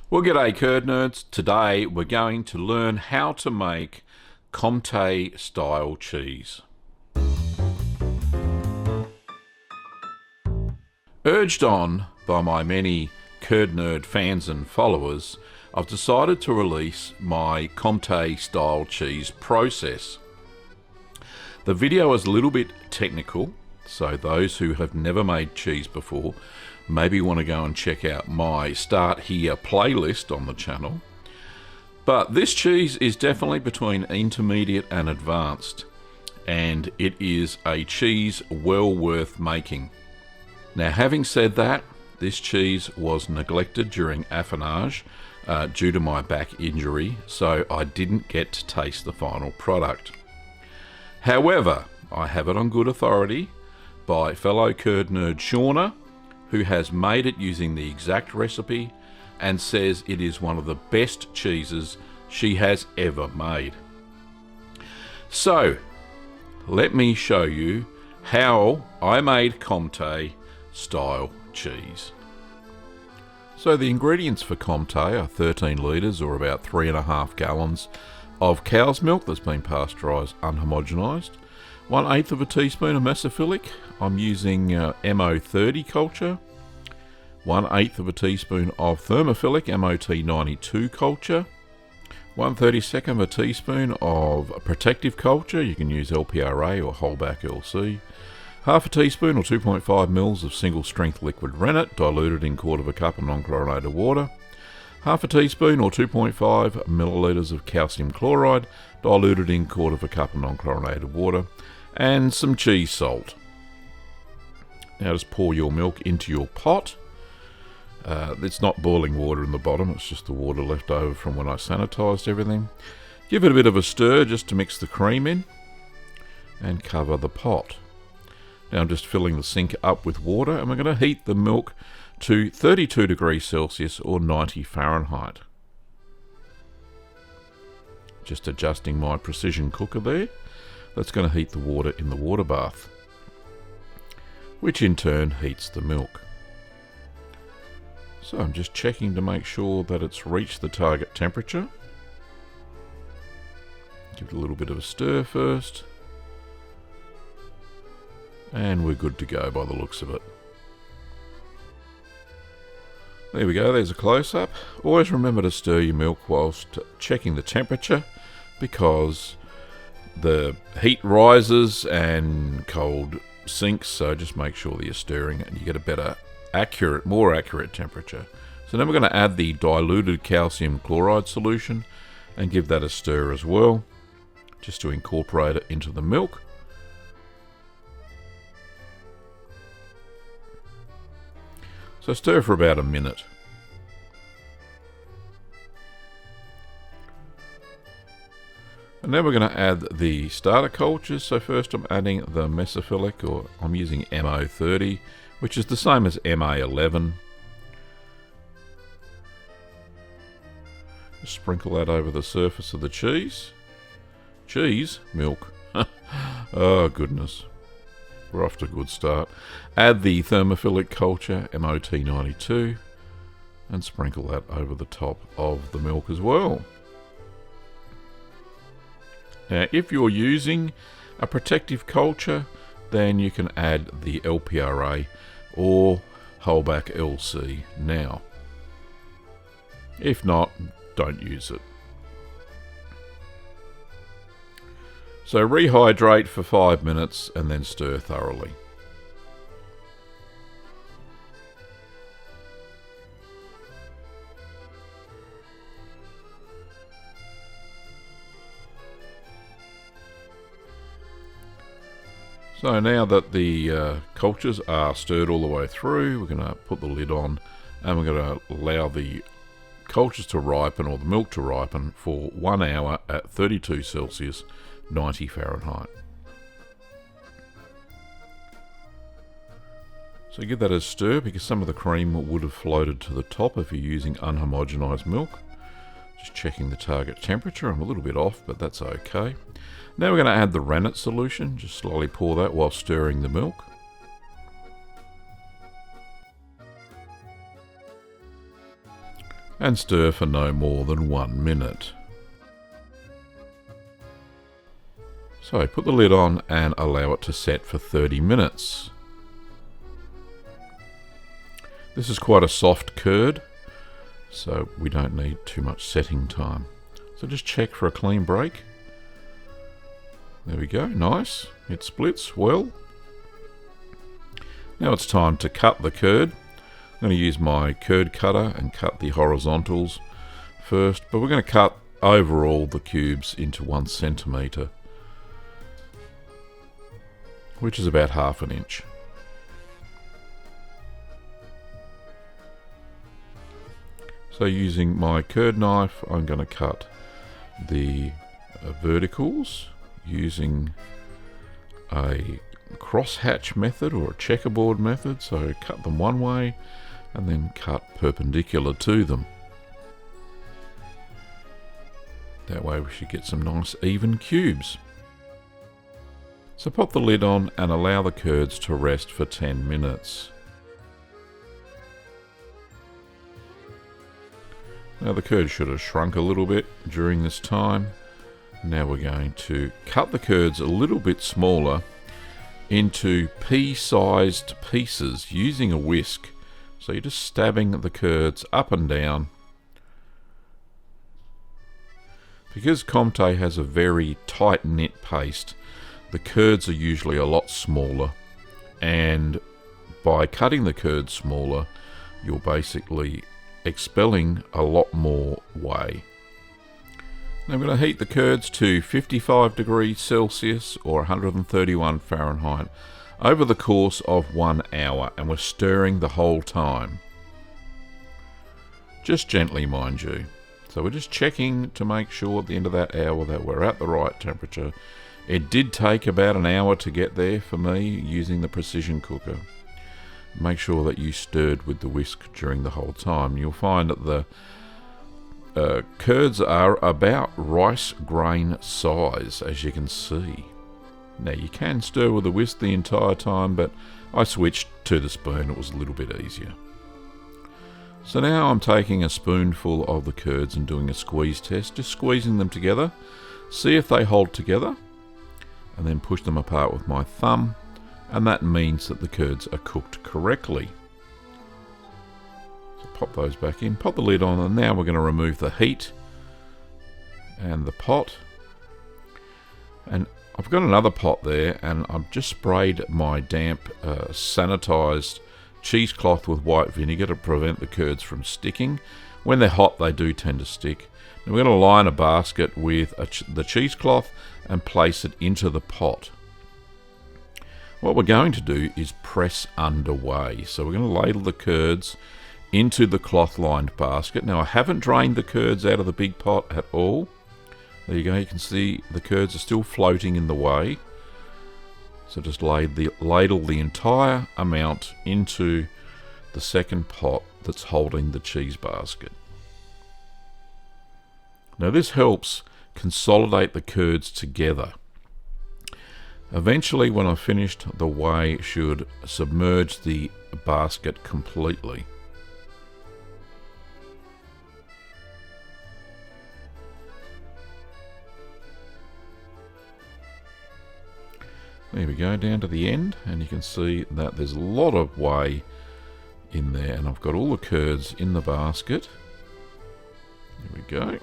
Well, g'day curd nerds. Today we're going to learn how to make Comté style cheese. Urged on by my many curd nerd fans and followers, I've decided to release my Comté style cheese process. The video is a little bit technical, so those who have never made cheese before maybe want to go and check out my Start Here playlist on the channel. But this cheese is definitely between intermediate and advanced, and it is a cheese well worth making. Now, having said that, this cheese was neglected during affinage due to my back injury, so I didn't get to taste the final product. However, I have it on good authority by fellow curd nerd Shauna, who has made it using the exact recipe and says it is one of the best cheeses she has ever made. So, let me show you how I made Comté style cheese. So the ingredients for Comté are 13 litres or about 3.5 gallons of cow's milk that's been pasteurised unhomogenised, 1/8 of a teaspoon of mesophilic. I'm using MO30 culture, 1/8 of a teaspoon of thermophilic MOT92 culture, 1/32 of a teaspoon of protective culture, you can use LPRA or wholeback LC, half a teaspoon or 2.5 mils of single strength liquid rennet diluted in 1/4 cup of non-chlorinated water, half a teaspoon or 2.5 millilitres of calcium chloride diluted in 1/4 cup of non-chlorinated water, and some cheese salt. Now just pour your milk into your pot. It's not boiling water in the bottom, it's just the water left over from when I sanitised everything. Give it a bit of a stir just to mix the cream in, and cover the pot. Now I'm just filling the sink up with water, and we're going to heat the milk to 32 degrees Celsius or 90 Fahrenheit. Just adjusting my precision cooker there. That's going to heat the water in the water bath, which in turn heats the milk. So I'm just checking to make sure that it's reached the target temperature. Give it a little bit of a stir first. And we're good to go by the looks of it. There we go, there's a close-up. Always remember to stir your milk whilst checking the temperature, because the heat rises and cold sinks, so just make sure that you're stirring it and you get a better, more accurate temperature. So then we're going to add the diluted calcium chloride solution and give that a stir as well, just to incorporate it into the milk. So stir for about a minute. And then we're going to add the starter cultures. So first I'm adding the mesophilic, or I'm using MO30, which is the same as MA11. Just sprinkle that over the surface of the cheese. Cheese? Milk. Oh goodness. We're off to a good start. Add the thermophilic culture, MOT92, and sprinkle that over the top of the milk as well. Now, if you're using a protective culture, then you can add the LPRA or wholeback LC now. If not, don't use it. So rehydrate for 5 minutes and then stir thoroughly. So now that the cultures are stirred all the way through, we're going to put the lid on and we're going to allow the cultures to ripen, or the milk to ripen, for 1 hour at 32 Celsius, 90 Fahrenheit. So give that a stir, because some of the cream would have floated to the top if you're using unhomogenized milk. Just checking the target temperature. I'm a little bit off, but that's okay. Now we're going to add the rennet solution. Just slowly pour that while stirring the milk. and stir for no more than 1 minute. So put the lid on and allow it to set for 30 minutes. This is quite a soft curd, so we don't need too much setting time. So just check for a clean break. There we go, nice. It splits well. Now it's time to cut the curd. I'm going to use my curd cutter and cut the horizontals first, but we're going to cut overall the cubes into 1 centimetre, which is about 1/2 inch. So using my curd knife, I'm going to cut the verticals using a crosshatch method or a checkerboard method. So cut them one way and then cut perpendicular to them. That way we should get some nice even cubes. So pop the lid on and allow the curds to rest for 10 minutes. Now the curd should have shrunk a little bit during this time. Now we're going to cut the curds a little bit smaller into pea-sized pieces using a whisk. So you're just stabbing the curds up and down. Because Comté has a very tight-knit paste, the curds are usually a lot smaller, and by cutting the curds smaller, you're basically expelling a lot more whey. Now I'm going to heat the curds to 55 degrees Celsius or 131 Fahrenheit over the course of 1 hour, and we're stirring the whole time. Just gently, mind you. So we're just checking to make sure at the end of that hour that we're at the right temperature. It did take about an hour to get there for me using the precision cooker. Make sure that you stirred with the whisk during the whole time. You'll find that the curds are about rice grain size, as you can see. Now you can stir with a whisk the entire time, but I switched to the spoon. It was a little bit easier. So now I'm taking a spoonful of the curds and doing a squeeze test, just squeezing them together. See if they hold together, and then push them apart with my thumb, and that means that the curds are cooked correctly. So pop those back in, pop the lid on, and now we're going to remove the heat and the pot. And I've got another pot there, and I've just sprayed my damp sanitized cheesecloth with white vinegar to prevent the curds from sticking. When they're hot, they do tend to stick. Now we're going to line a basket with the cheesecloth and place it into the pot. What we're going to do is press underway. So we're going to ladle the curds into the cloth-lined basket. Now I haven't drained the curds out of the big pot at all. There you go, you can see the curds are still floating in the whey. So just ladle the entire amount into the second pot that's holding the cheese basket. Now this helps consolidate the curds together. Eventually, when I've finished, the whey should submerge the basket completely. There we go, down to the end, and you can see that there's a lot of whey in there, and I've got all the curds in the basket. There we go.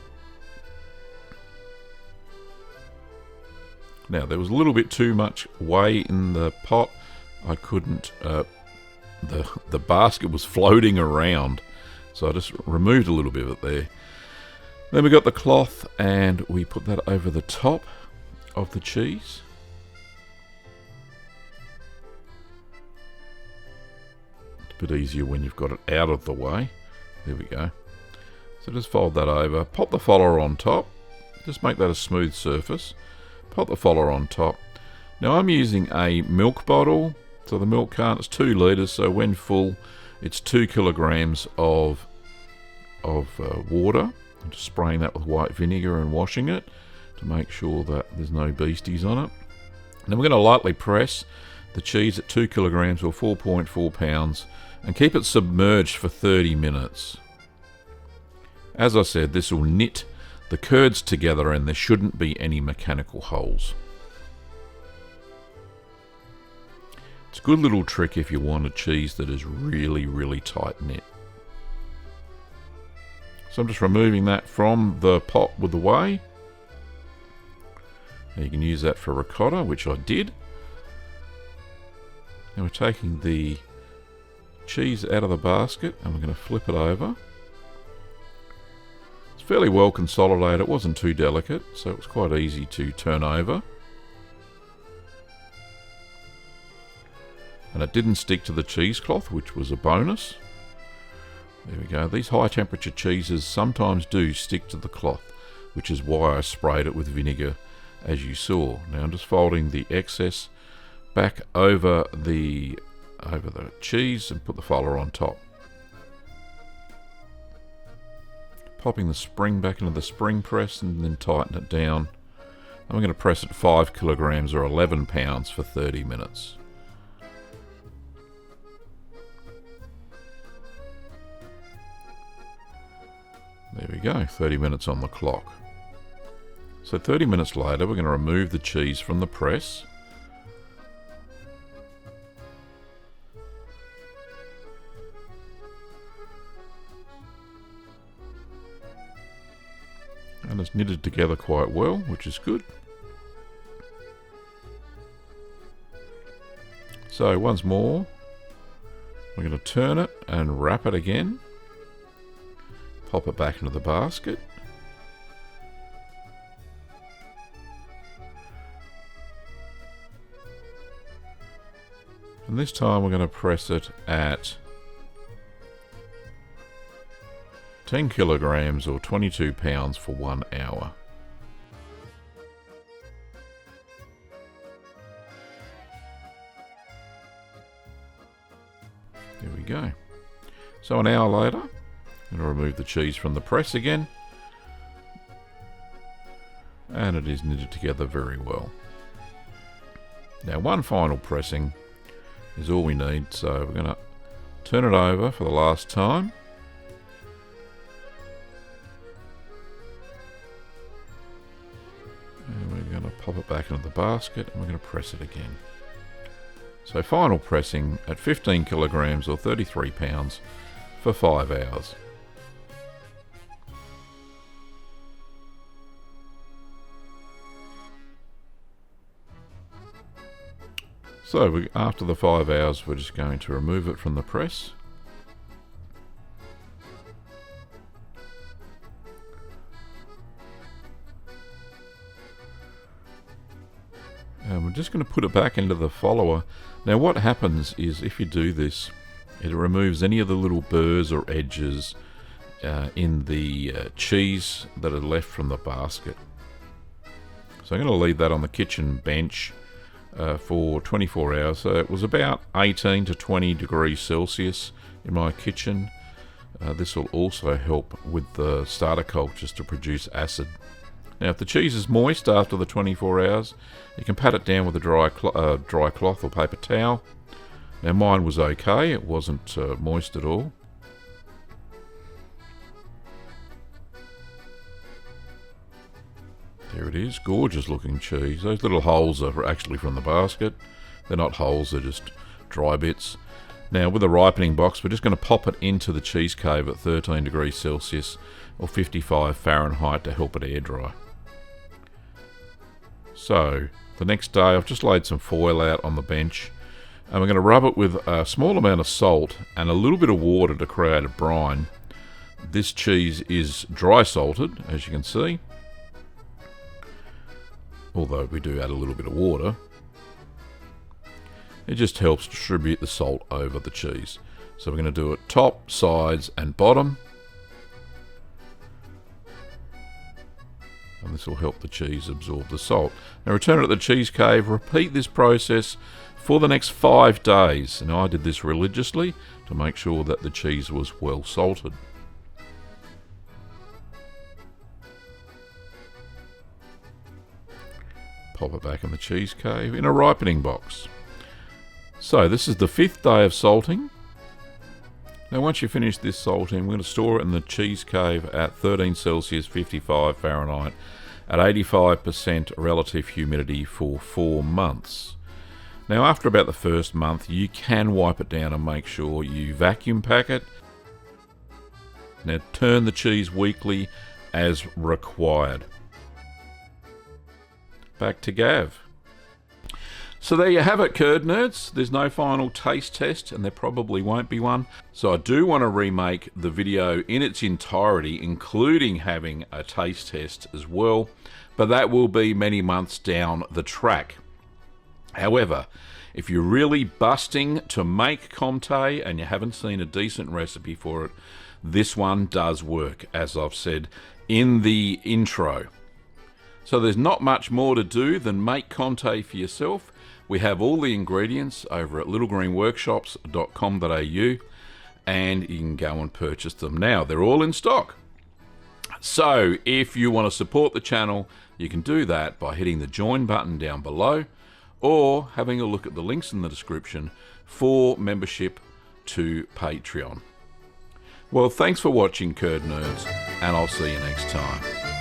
Now there was a little bit too much whey in the pot. I couldn't, the basket was floating around, so I just removed a little bit of it there. Then we got the cloth and we put that over the top of the cheese. It's a bit easier when you've got it out of the way. There we go. So just fold that over, pop the follower on top, just make that a smooth surface. Pop the follower on top. Now I'm using a milk bottle, so the milk carton is 2 litres, so when full it's 2 kilograms of water. I'm just spraying that with white vinegar and washing it to make sure that there's no beasties on it. Then we're going to lightly press the cheese at 2 kilograms or 4.4 pounds and keep it submerged for 30 minutes. As I said, this will knit the curds together and there shouldn't be any mechanical holes. It's a good little trick if you want a cheese that is really, really tight knit. So I'm just removing that from the pot with the whey. Now you can use that for ricotta, which I did. Now we're taking the cheese out of the basket and we're going to flip it over. It's fairly well consolidated, it wasn't too delicate, so it was quite easy to turn over. And it didn't stick to the cheesecloth, which was a bonus. There we go. These high temperature cheeses sometimes do stick to the cloth, which is why I sprayed it with vinegar, as you saw. Now I'm just folding the excess back over the cheese and put the folder on top. Popping the spring back into the spring press and then tighten it down. I'm going to press it 5 kilograms or 11 pounds for 30 minutes. There we go, 30 minutes on the clock. So 30 minutes later, we're going to remove the cheese from the press. And it's knitted together quite well, which is good. So once more, we're going to turn it and wrap it again. Pop it back into the basket. And this time we're going to press it at 10 kilograms or 22 pounds for 1 hour. There we go. So an hour later, I'm going to remove the cheese from the press again. And it is knitted together very well. Now one final pressing is all we need, so we're going to turn it over for the last time. And we're going to pop it back into the basket and we're going to press it again. So final pressing at 15 kilograms or 33 pounds for 5 hours. So after the 5 hours, we're just going to remove it from the press. And we're just going to put it back into the follower. Now what happens is if you do this, it removes any of the little burrs or edges in the cheese that are left from the basket. So I'm going to leave that on the kitchen bench for 24 hours. So it was about 18 to 20 degrees Celsius in my kitchen. This will also help with the starter cultures to produce acid. Now if the cheese is moist after the 24 hours, you can pat it down with a dry cloth or paper towel. Now mine was okay, it wasn't moist at all. There it is, gorgeous looking cheese. Those little holes are actually from the basket. They're not holes, they're just dry bits. Now with a ripening box, we're just going to pop it into the cheese cave at 13 degrees Celsius or 55 Fahrenheit to help it air dry. So the next day I've just laid some foil out on the bench and we're going to rub it with a small amount of salt and a little bit of water to create a brine. This cheese is dry salted, as you can see, although we do add a little bit of water. It just helps distribute the salt over the cheese. So we're going to do it top, sides and bottom. And this will help the cheese absorb the salt. Now return it to the cheese cave, repeat this process for the next 5 days. And I did this religiously to make sure that the cheese was well salted. Pop it back in the cheese cave in a ripening box. So this is the 5th day of salting. Now once you finish this salting, we're going to store it in the cheese cave at 13 Celsius, 55 Fahrenheit, at 85% relative humidity for 4 months. Now after about the first month, you can wipe it down and make sure you vacuum pack it. Now turn the cheese weekly as required. Back to Gav. So there you have it, curd nerds. There's no final taste test, and there probably won't be one. So I do want to remake the video in its entirety, including having a taste test as well, but that will be many months down the track. However, if you're really busting to make Comté and you haven't seen a decent recipe for it, this one does work, as I've said in the intro. So there's not much more to do than make Comté for yourself. We have all the ingredients over at littlegreenworkshops.com.au, and you can go and purchase them now. They're all in stock. So if you want to support the channel, you can do that by hitting the join button down below, or having a look at the links in the description for membership to Patreon. Well, thanks for watching, curd nerds, and I'll see you next time.